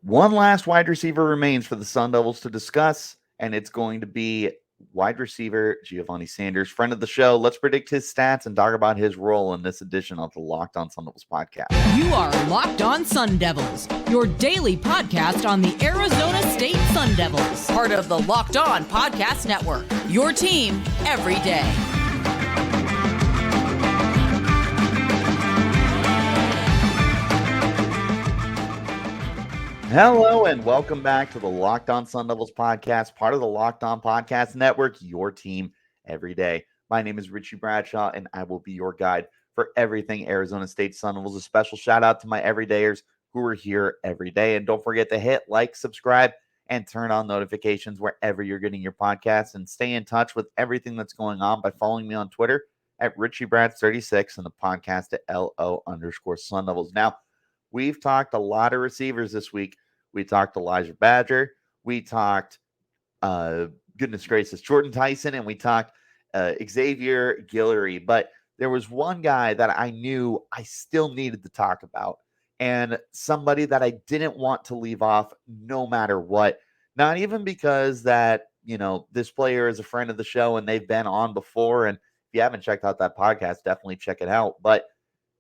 One last wide receiver remains for the Sun Devils to discuss, and it's going to be wide receiver Giovanni Sanders, friend of the show. Let's predict his stats and talk about his role in this edition of the Locked On Sun Devils podcast. You are Locked On Sun Devils, your daily podcast on the Arizona State Sun Devils, part of the Locked On Podcast Network, your team every day. Hello and welcome back to the Locked On Sun Devils podcast, part of the Locked On Podcast Network, your team every day. My name is Richie Bradshaw, and I will be your guide for everything Arizona State Sun Devils. A special shout out to my everydayers who are here every day. And don't forget to hit like, subscribe, and turn on notifications wherever you're getting your podcasts. And stay in touch with everything that's going on by following me on Twitter at RichieBrads36 and the podcast at LO_Sun Devils. Now, we've talked a lot of receivers this week. We talked Elijah Badger. We talked, goodness gracious, Jordan Tyson, and we talked Xavier Guillory. But there was one guy that I knew I still needed to talk about, and somebody that I didn't want to leave off no matter what. Not even because that, this player is a friend of the show and they've been on before. And if you haven't checked out that podcast, definitely check it out. But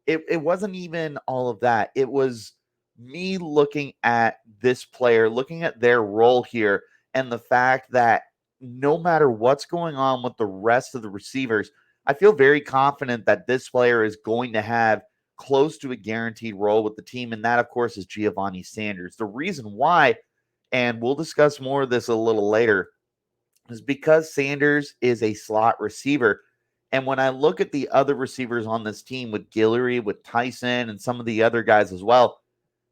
it wasn't even all of that. It was me looking at this player, looking at their role here, and the fact that no matter what's going on with the rest of the receivers, I feel very confident that this player is going to have close to a guaranteed role with the team. And that, of course, is Giovanni Sanders. The reason why, and we'll discuss more of this a little later, is because Sanders is a slot receiver. And when I look at the other receivers on this team with Guillory, with Tyson, and some of the other guys as well,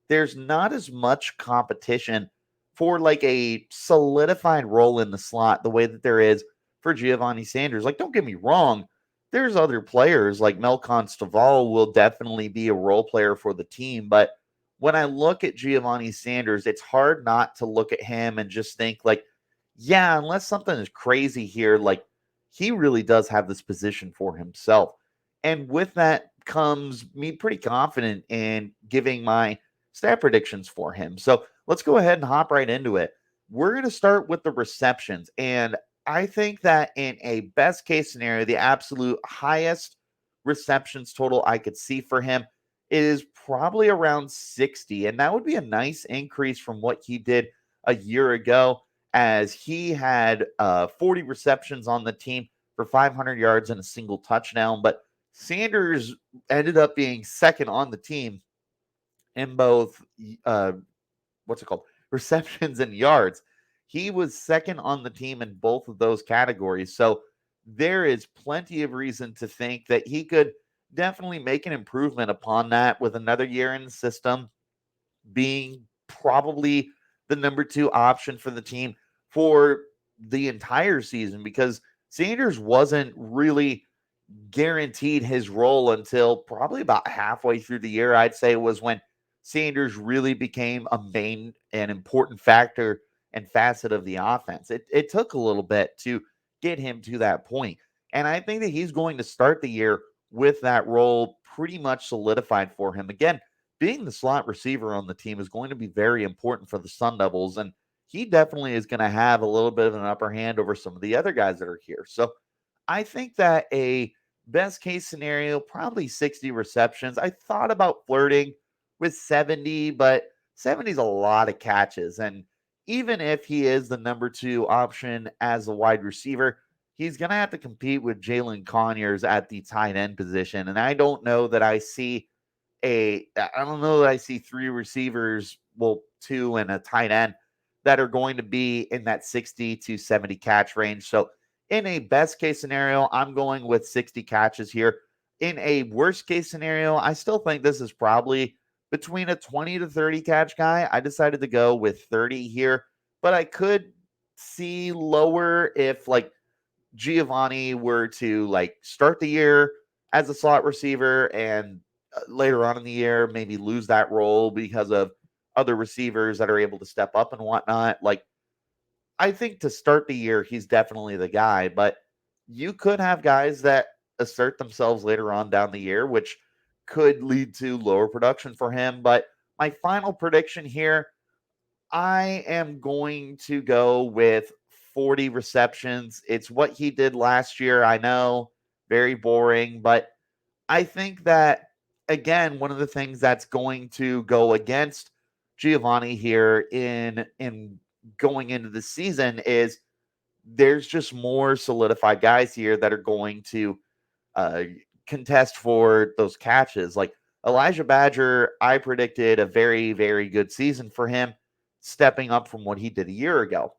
there's not as much competition for like a solidified role in the slot the way that there is for Giovanni Sanders. Like, don't get me wrong, there's other players like Melcon Staval will definitely be a role player for the team. But when I look at Giovanni Sanders, it's hard not to look at him and just think like, yeah, unless something is crazy here, like he really does have this position for himself. And with that comes me pretty confident in giving my stat predictions for him. So let's go ahead and hop right into it. We're going to start with the receptions. And I think that in a best case scenario, the absolute highest receptions total I could see for him is probably around 60. And that would be a nice increase from what he did a year ago, as he had 40 receptions on the team for 500 yards and a single touchdown. But Sanders ended up being second on the team in both receptions and yards. He was second on the team in both of those categories. So there is plenty of reason to think that he could definitely make an improvement upon that with another year in the system, being probably the number 2 option for the team for the entire season, because Sanders wasn't really guaranteed his role until probably about halfway through the year. I'd say was when Sanders really became a main and important factor and facet of the offense. It took a little bit to get him to that point. And I think that he's going to start the year with that role pretty much solidified for him. Again, being the slot receiver on the team is going to be very important for the Sun Devils. And he definitely is going to have a little bit of an upper hand over some of the other guys that are here. So I think that a best case scenario, probably 60 receptions. I thought about flirting with 70, but 70 is a lot of catches. And even if he is the number 2 option as a wide receiver, he's going to have to compete with Jalen Conyers at the tight end position. And I don't know that I see 3 receivers, 2 and a tight end, that are going to be in that 60 to 70 catch range. So in a best case scenario, I'm going with 60 catches here. In a worst case scenario, I still think this is probably between a 20 to 30 catch guy. I decided to go with 30 here, but I could see lower if like Giovanni were to like start the year as a slot receiver and later on in the year maybe lose that role because of other receivers that are able to step up and whatnot. Like, I think to start the year, he's definitely the guy, but you could have guys that assert themselves later on down the year, which could lead to lower production for him. But my final prediction here, I am going to go with 40 receptions. It's what he did last year. I know, very boring, but I think that, again, one of the things that's going to go against Giovanni here in going into the season is there's just more solidified guys here that are going to uh, contest for those catches. Like Elijah Badger, I predicted a very, very good season for him, stepping up from what he did a year ago.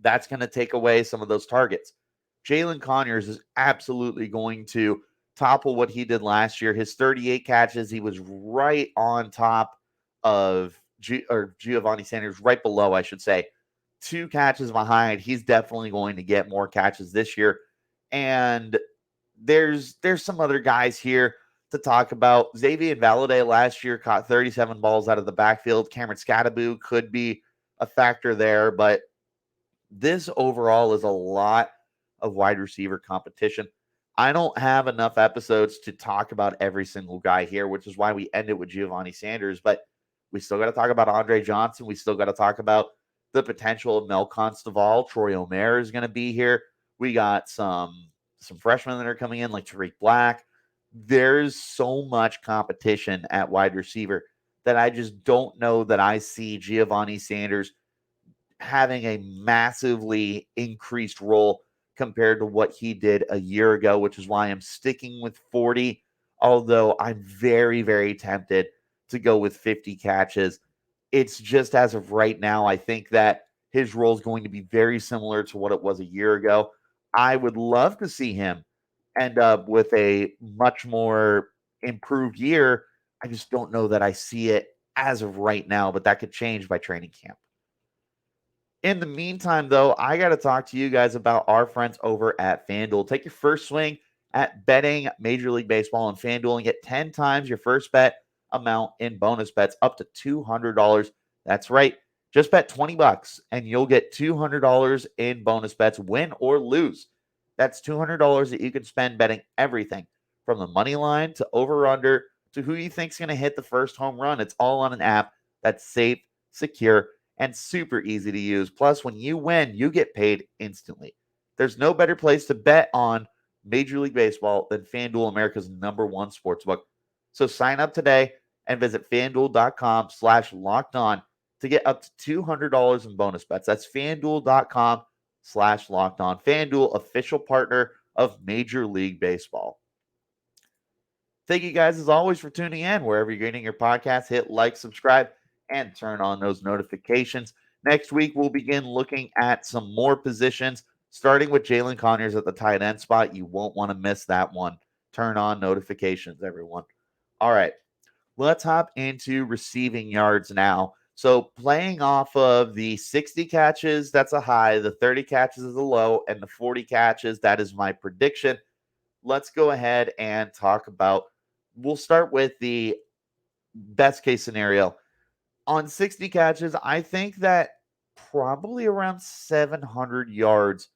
That's going to take away some of those targets. Jalen Conyers is absolutely going to topple what he did last year. His 38 catches, he was right on top of Giovanni Sanders, right below, I should say. 2 catches behind. He's definitely going to get more catches this year. And there's some other guys here to talk about. Xavier Valade last year caught 37 balls out of the backfield. Cameron Scattaboo could be a factor there, but this overall is a lot of wide receiver competition. I don't have enough episodes to talk about every single guy here, which is why we ended with Giovanni Sanders, but we still got to talk about Andre Johnson. We still got to talk about the potential of Mel Constable. Troy Omer is going to be here. We got some freshmen that are coming in like Tariq Black. There's so much competition at wide receiver that I just don't know that I see Giovanni Sanders having a massively increased role compared to what he did a year ago, which is why I'm sticking with 40, although I'm very, very tempted to go with 50 catches. It's just as of right now, I think that his role is going to be very similar to what it was a year ago. I would love to see him end up with a much more improved year. I just don't know that I see it as of right now, but that could change by training camp. In the meantime, though, I got to talk to you guys about our friends over at FanDuel. Take your first swing at betting Major League Baseball on FanDuel and get 10 times your first bet amount in bonus bets up to $200. That's right. Just bet 20 bucks and you'll get $200 in bonus bets, win or lose. That's $200 that you can spend betting everything from the money line to over under to who you think's going to hit the first home run. It's all on an app that's safe, secure, and super easy to use. Plus, when you win, you get paid instantly. There's no better place to bet on Major League Baseball than FanDuel, America's #1 sportsbook. So sign up today and visit FanDuel.com/locked on to get up to $200 in bonus bets. That's FanDuel.com/locked on. FanDuel, official partner of Major League Baseball. Thank you guys, as always, for tuning in. Wherever you're getting your podcast, hit like, subscribe, and turn on those notifications. Next week, we'll begin looking at some more positions, starting with Jalen Conyers at the tight end spot. You won't want to miss that one. Turn on notifications, everyone. All right, let's hop into receiving yards now. So playing off of the 60 catches, that's a high. The 30 catches is a low. And the 40 catches, that is my prediction. Let's go ahead and talk about, we'll start with the best case scenario. On 60 catches, I think that probably around 700 yards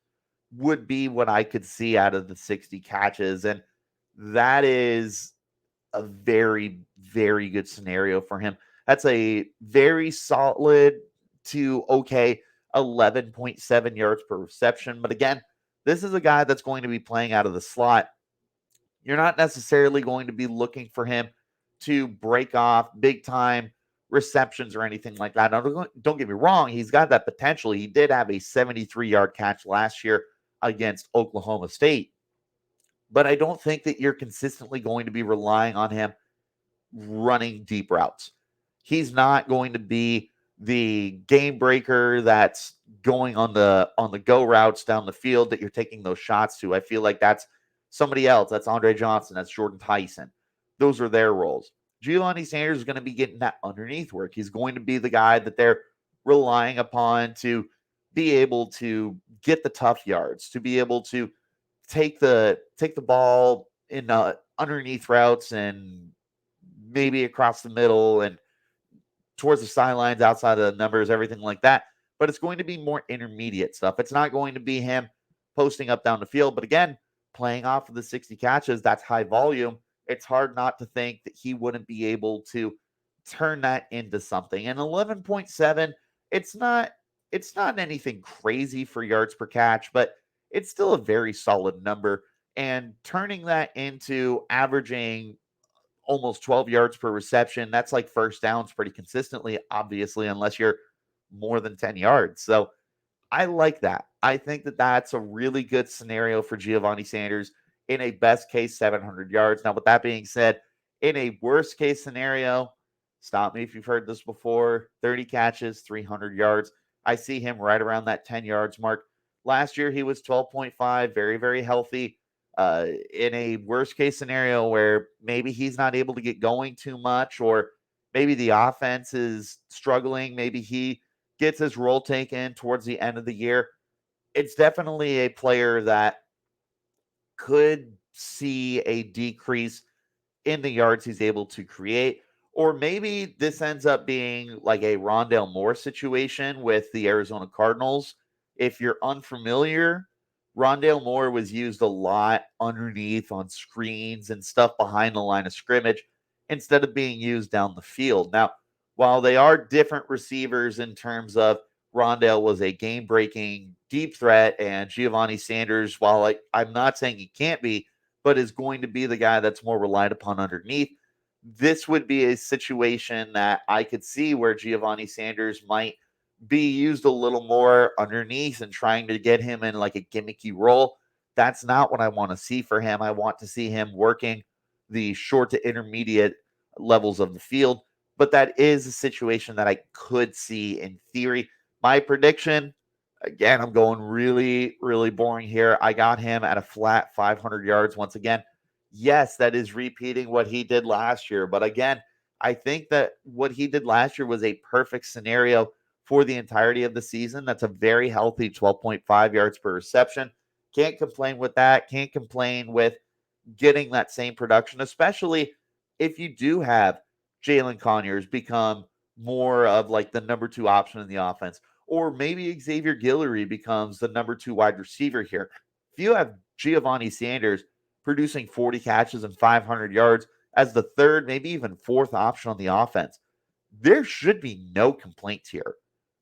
would be what I could see out of the 60 catches. And that is a very, very good scenario for him. That's a very solid to okay 11.7 yards per reception. But again, this is a guy that's going to be playing out of the slot. You're not necessarily going to be looking for him to break off big time receptions or anything like that. Now, don't get me wrong, he's got that potential. He did have a 73-yard catch last year against Oklahoma State. But I don't think that you're consistently going to be relying on him running deep routes. He's not going to be the game breaker that's going on the go routes down the field that you're taking those shots to. I feel like that's somebody else. That's Andre Johnson. That's Jordan Tyson. Those are their roles. Giovanni Sanders is going to be getting that underneath work. He's going to be the guy that they're relying upon to be able to get the tough yards, to be able to take the ball in underneath routes and maybe across the middle and towards the sidelines, outside of the numbers, everything like that. But it's going to be more intermediate stuff. It's not going to be him posting up down the field. But again, playing off of the 60 catches, that's high volume. It's hard not to think that he wouldn't be able to turn that into something. And 11.7 It's not it's not anything crazy for yards per catch, but it's still a very solid number. And turning that into averaging almost 12 yards per reception, that's like first downs pretty consistently, obviously, unless you're more than 10 yards. So I like that. I think that that's a really good scenario for Giovanni Sanders in a best case 700 yards. Now, with that being said, in a worst case scenario, stop me if you've heard this before, 30 catches, 300 yards. I see him right around that 10 yards mark. Last year, he was 12.5, very, very healthy. In a worst case scenario where maybe he's not able to get going too much, or maybe the offense is struggling, maybe he gets his role taken towards the end of the year. It's definitely a player that could see a decrease in the yards he's able to create. Or maybe this ends up being like a Rondale Moore situation with the Arizona Cardinals. If you're unfamiliar, Rondale Moore was used a lot underneath on screens and stuff behind the line of scrimmage instead of being used down the field. Now, while they are different receivers in terms of Rondale was a game breaking deep threat, and Giovanni Sanders, while I'm not saying he can't be, but is going to be the guy that's more relied upon underneath. This would be a situation that I could see where Giovanni Sanders might be used a little more underneath and trying to get him in like a gimmicky role. That's not what I want to see for him. I want to see him working the short to intermediate levels of the field. But that is a situation that I could see in theory. My prediction, again, I'm going really, really boring here. I got him at a flat 500 yards once again. Yes, that is repeating what he did last year. But again, I think that what he did last year was a perfect scenario for the entirety of the season. That's a very healthy 12.5 yards per reception. Can't complain with that. Can't complain with getting that same production, especially if you do have Jalen Conyers become more of like the number two option in the offense, or maybe Xavier Guillory becomes the number two wide receiver here. If you have Giovanni Sanders producing 40 catches and 500 yards as the third, maybe even fourth option on the offense, there should be no complaints here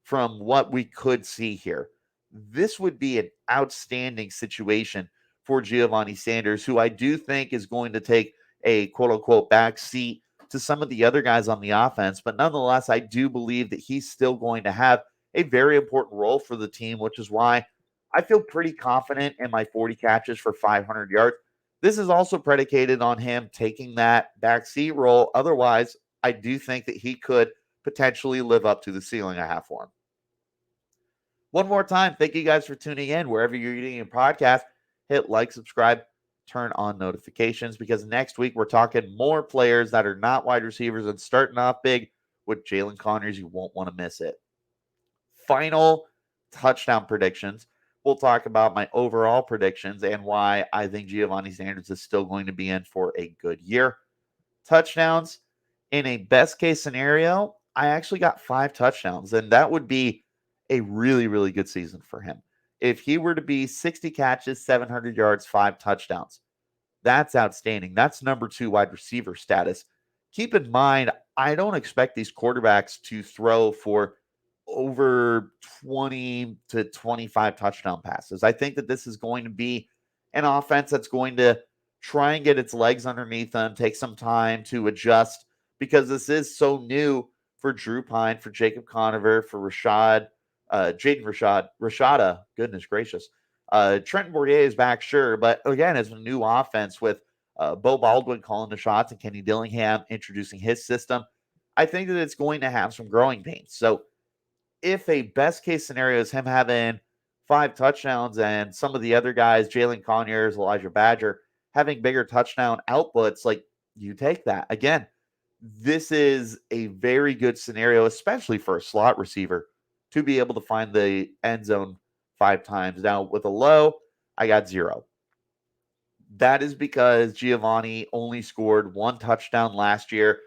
from what we could see here. This would be an outstanding situation for Giovanni Sanders, who I do think is going to take a quote unquote back seat to some of the other guys on the offense. But nonetheless, I do believe that he's still going to have a very important role for the team, which is why I feel pretty confident in my 40 catches for 500 yards. This is also predicated on him taking that backseat role. Otherwise, I do think that he could potentially live up to the ceiling I have for him. One more time, thank you guys for tuning in. Wherever you're eating a podcast, hit like, subscribe, turn on notifications, because next week we're talking more players that are not wide receivers and starting off big with Jalen Conyers. You won't want to miss it. Final touchdown predictions. We'll talk about my overall predictions and why I think Giovanni Sanders is still going to be in for a good year. Touchdowns, in a best case scenario, I actually got 5 touchdowns, and that would be a really, really good season for him. If he were to be 60 catches, 700 yards, 5 touchdowns, that's outstanding. That's number 2 wide receiver status. Keep in mind, I don't expect these quarterbacks to throw for over 20 to 25 touchdown passes. I think that this is going to be an offense that's going to try and get its legs underneath them, take some time to adjust, because this is so new for Drew Pine, for Jacob Conover, for Jaden Rashada, goodness gracious. Trenton Bourdier is back, sure, but again, it's a new offense with Bo Baldwin calling the shots and Kenny Dillingham introducing his system. I think that it's going to have some growing pains. So if a best case scenario is him having 5 touchdowns and some of the other guys, Jalen Conyers, Elijah Badger, having bigger touchdown outputs, like, you take that. Again, this is a very good scenario, especially for a slot receiver, to be able to find the end zone 5 times. Now, with a low, I got 0. That is because Giovanni only scored 1 touchdown last year.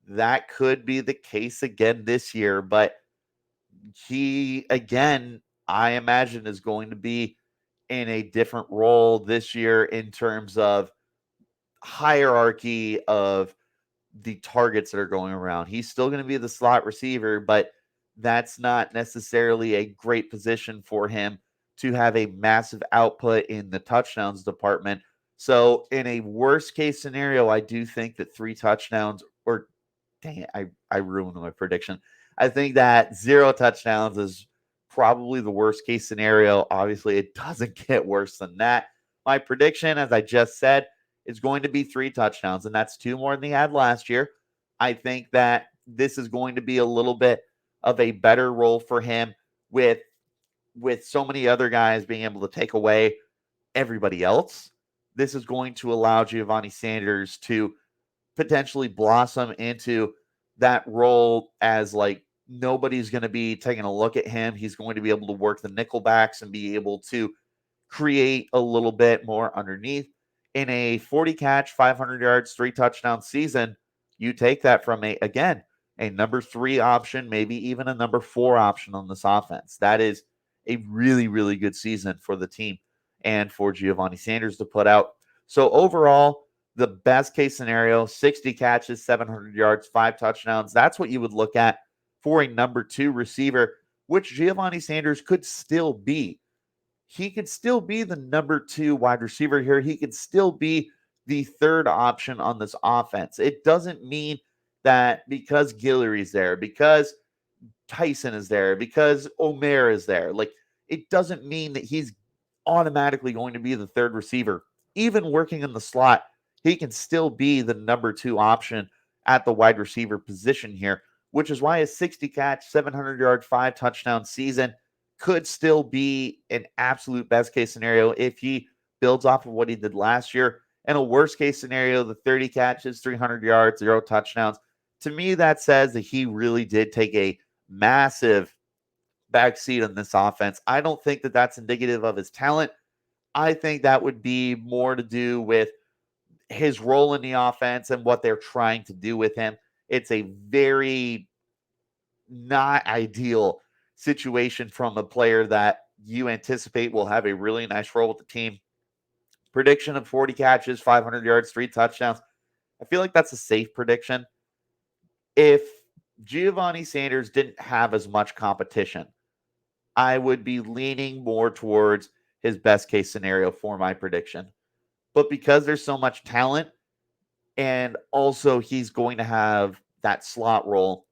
That could be the case again this year, but he, again, I imagine is going to be in a different role this year in terms of hierarchy of the targets that are going around. He's still going to be the slot receiver, but that's not necessarily a great position for him to have a massive output in the touchdowns department. So in a worst case scenario, I do think that 3 touchdowns, or dang it, I ruined my prediction. I think that 0 touchdowns is probably the worst case scenario. Obviously, it doesn't get worse than that. My prediction, as I just said, is going to be 3 touchdowns, and that's 2 more than he had last year. I think that this is going to be a little bit of a better role for him with so many other guys being able to take away everybody else. This is going to allow Giovanni Sanders to potentially blossom into that role as like nobody's going to be taking a look at him. He's going to be able to work the nickel backs and be able to create a little bit more underneath. In a 40 catch, 500 yards, 3 touchdown season, you take that from a number 3 option, maybe even a number 4 option on this offense. That is a really, really good season for the team and for Giovanni Sanders to put out. So overall, the best case scenario, 60 catches, 700 yards, 5 touchdowns. That's what you would look at for a number 2 receiver, which Giovanni Sanders could still be. He could still be the number 2 wide receiver here. He could still be the 3rd option on this offense. It doesn't mean that because Guillory's there, because Tyson is there, because Omer is there, like it doesn't mean that he's automatically going to be the 3rd receiver. Even working in the slot, he can still be the number 2 option at the wide receiver position here, which is why a 60 catch, 700 yard, 5 touchdown season could still be an absolute best case scenario if he builds off of what he did last year. And a worst case scenario, the 30 catches, 300 yards, 0 touchdowns. To me, that says that he really did take a massive backseat on this offense. I don't think that that's indicative of his talent. I think that would be more to do with his role in the offense and what they're trying to do with him. It's a very not ideal situation from a player that you anticipate will have a really nice role with the team. Prediction of 40 catches, 500 yards, 3 touchdowns. I feel like that's a safe prediction. If Giovanni Sanders didn't have as much competition, I would be leaning more towards his best case scenario for my prediction. But because there's so much talent and also he's going to have that slot role,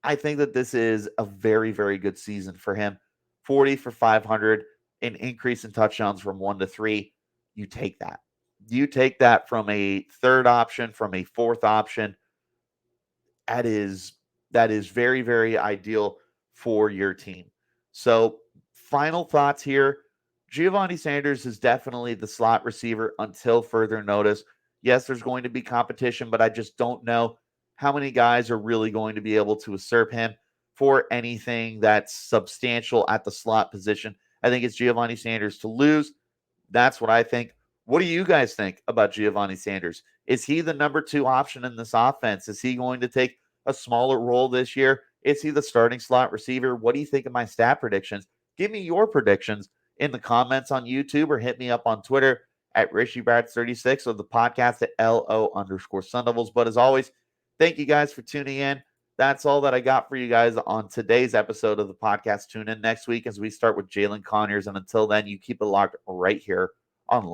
I think that this is a very, very good season for him. 40 for 500, an increase in touchdowns from 1 to 3. You take that. You take that from a 3rd option, from a 4th option. That is very, very ideal for your team. So, final thoughts here. Giovanni Sanders is definitely the slot receiver until further notice. Yes, there's going to be competition, but I just don't know how many guys are really going to be able to usurp him for anything that's substantial at the slot position. I think it's Giovanni Sanders to lose. That's what I think. What do you guys think about Giovanni Sanders? Is he the number 2 option in this offense? Is he going to take a smaller role this year? Is he the starting slot receiver? What do you think of my stat predictions? Give me your predictions in the comments on YouTube or hit me up on Twitter at RichieBrad36 or the podcast at LO_Sun Devils. But as always, thank you guys for tuning in. That's all that I got for you guys on today's episode of the podcast. Tune in next week as we start with Jalen Conyers. And until then, you keep it locked right here on